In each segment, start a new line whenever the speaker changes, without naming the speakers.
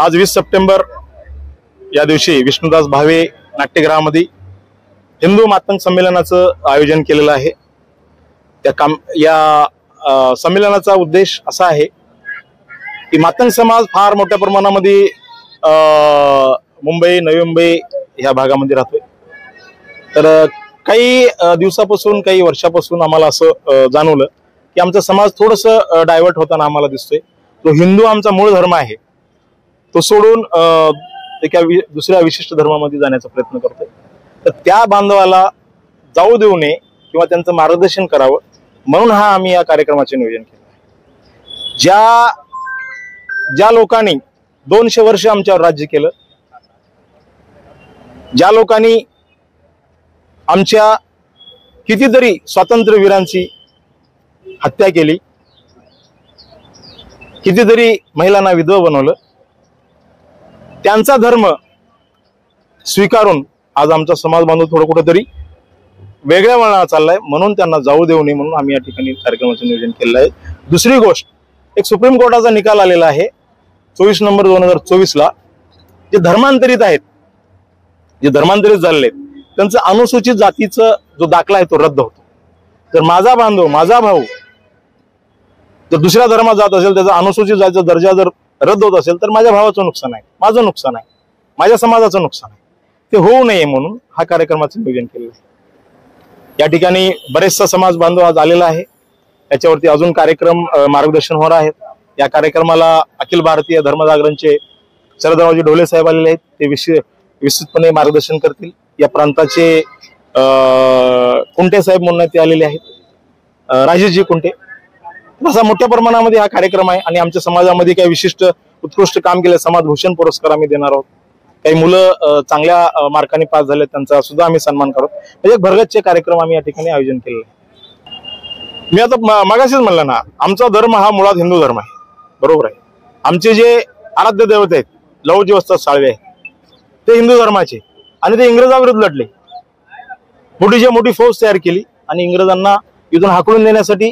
आज 20 सप्टेंबर या दिवशी विष्णुदास भावे नाट्यगृहामध्ये हिंदू मातंग संमेलनाचं आयोजन केलेलं आहे। या संमेलनाचा उद्देश असा आहे की मातंग समाज फार मोठ्या प्रमाणामध्ये मुंबई नवी मुंबई ह्या भागामध्ये राहतोय। तर काही दिवसापासून काही वर्षापासून आम्हाला असं जाणवलं की आमचा समाज थोडंसं डायव्हर्ट होताना आम्हाला दिसतोय। तो हिंदू आमचा मूळ धर्म आहे तो सोडून एका दुसऱ्या विशिष्ट धर्मामध्ये जाण्याचा प्रयत्न करतोय। तर त्या बांधवाला जाऊ देऊ नये किंवा त्यांचं मार्गदर्शन करावं म्हणून आम्ही या कार्यक्रमाचे नियोजन केलं आहे। ज्या लोकांनी 200 वर्ष आमच्यावर राज्य केलं, ज्या लोकांनी आमच्या कितीतरी स्वातंत्र्यवीरांची हत्या केली, कितीतरी महिलांना विधवा बनवलं, त्यांचा धर्म स्वीकारून आज आमचा समाज बांधव थोडं कुठेतरी वेगळ्या वळणाला चाललाय। म्हणून त्यांना जाऊ देऊ नये म्हणून आम्ही या ठिकाणी कार्यक्रमाचं नियोजन केलेलं आहे। दुसरी गोष्ट, एक सुप्रीम कोर्टाचा निकाल आलेला आहे 24 नोव्हेंबर 2024 ला। जे धर्मांतरित आहेत, जे धर्मांतरित झालेले आहेत, त्यांचं अनुसूचित जातीचा जो दाखला आहे तो रद्द होतो। जर माझा बांधव माझा भाऊ जर दुसऱ्या धर्मात जात असेल, त्याचा अनुसूचित जातीचा दर्जा जर रद्द होत असेल तर माझ्या भावाचं नुकसान आहे, माझं नुकसान आहे, माझ्या समाजाचं नुकसान आहे। ते होऊ नये म्हणून हा कार्यक्रमाचं नियोजन केलेलं आहे। या ठिकाणी बरेचसा समाज बांधव आज आलेला आहे। याच्यावरती अजून कार्यक्रम मार्गदर्शन होणार आहेत। या कार्यक्रमाला अखिल भारतीय धर्मजागरणचे शरदरावजी ढोले साहेब आलेले आहेत। ते विस्तृतपणे मार्गदर्शन करतील। या प्रांताचे कुंटे साहेब म्हणून ते आलेले आहेत, राजेशजी कुंटे। असा मोठ्या प्रमाणामध्ये हा कार्यक्रम आहे आणि आमच्या समाजामध्ये काही विशिष्ट उत्कृष्ट काम केले समाज भूषण पुरस्कार आम्ही देणार आहोत। काही मुलं चांगल्या मार्काने पास झाले त्यांचा सुद्धा आम्ही सन्मान करू। म्हणजे एक भरगतचे कार्यक्रम आम्ही या ठिकाणी आयोजन केलेले आहे। मी आता मगाशीच म्हणलं ना, आमचा धर्म हा मुळात हिंदू धर्म आहे, बरोबर आहे। आमचे जे आराध्य देवता आहेत लहुजी वस्ताद साळवे ते हिंदू धर्माचे आणि ते इंग्रजाविरुद्ध लढले, मोठी फौज तयार केली आणि इंग्रजांना इथून हाकलून देण्यासाठी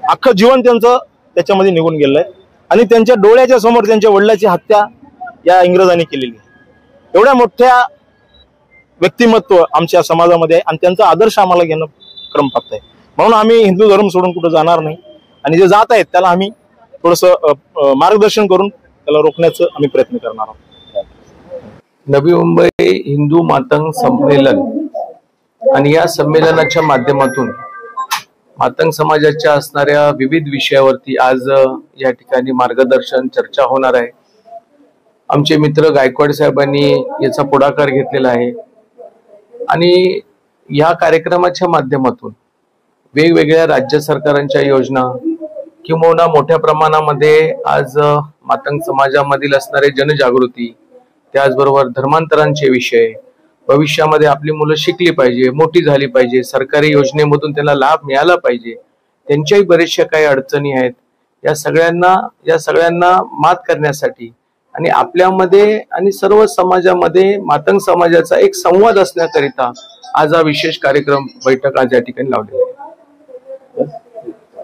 अख्खं जीवन त्यांचं त्याच्यामध्ये निघून गेलंय आणि त्यांच्या डोळ्याच्या समोर त्यांच्या वडिलांची हत्या या इंग्रजांनी केलेली आहे। एवढ्या मोठ्या व्यक्तिमत्व आमच्या समाजामध्ये आहे आणि त्यांचा आदर्श आम्हाला घेणं क्रमप्राप्त आहे। म्हणून आम्ही हिंदू धर्म सोडून कुठे जाणार नाही आणि जे जात आहेत त्याला आम्ही थोडंसं मार्गदर्शन करून त्याला रोखण्याचा आम्ही प्रयत्न करणार आहोत।
नवी मुंबई हिंदू मातंग संमेलन आणि या संमेलनाच्या माध्यमातून मातंग समाजाच्या असणाऱ्या विविध विषयावरती आज या ठिकाणी मार्गदर्शन चर्चा होणार आहे। आमचे मित्र गायकवाड साहेबांनी याचा पुढाकार घेतलेला आहे आणि या कार्यक्रमाच्या माध्यमातून वेगवेगळ्या राज्य सरकारांच्या योजना किंवा मोठ्या प्रमाणामध्ये आज मातंग समाजामधील असणारे जनजागृती, त्याचबरोबर धर्मांतरांचे विषय, भविष्यामध्ये आपली मुलं शिकली पाहिजे, मोठी झाली पाहिजे, सरकारी योजनेमधून त्यांना लाभ मिळाला पाहिजे, त्यांच्याही बरेचशा काही अडचणी आहेत, या सगळ्यांना मात करण्यासाठी आणि आपल्यामध्ये आणि सर्व समाजामध्ये मातंग समाजाचा एक संवाद असण्याकरिता आज हा विशेष कार्यक्रम बैठक आज या ठिकाणी लावलेला आहे।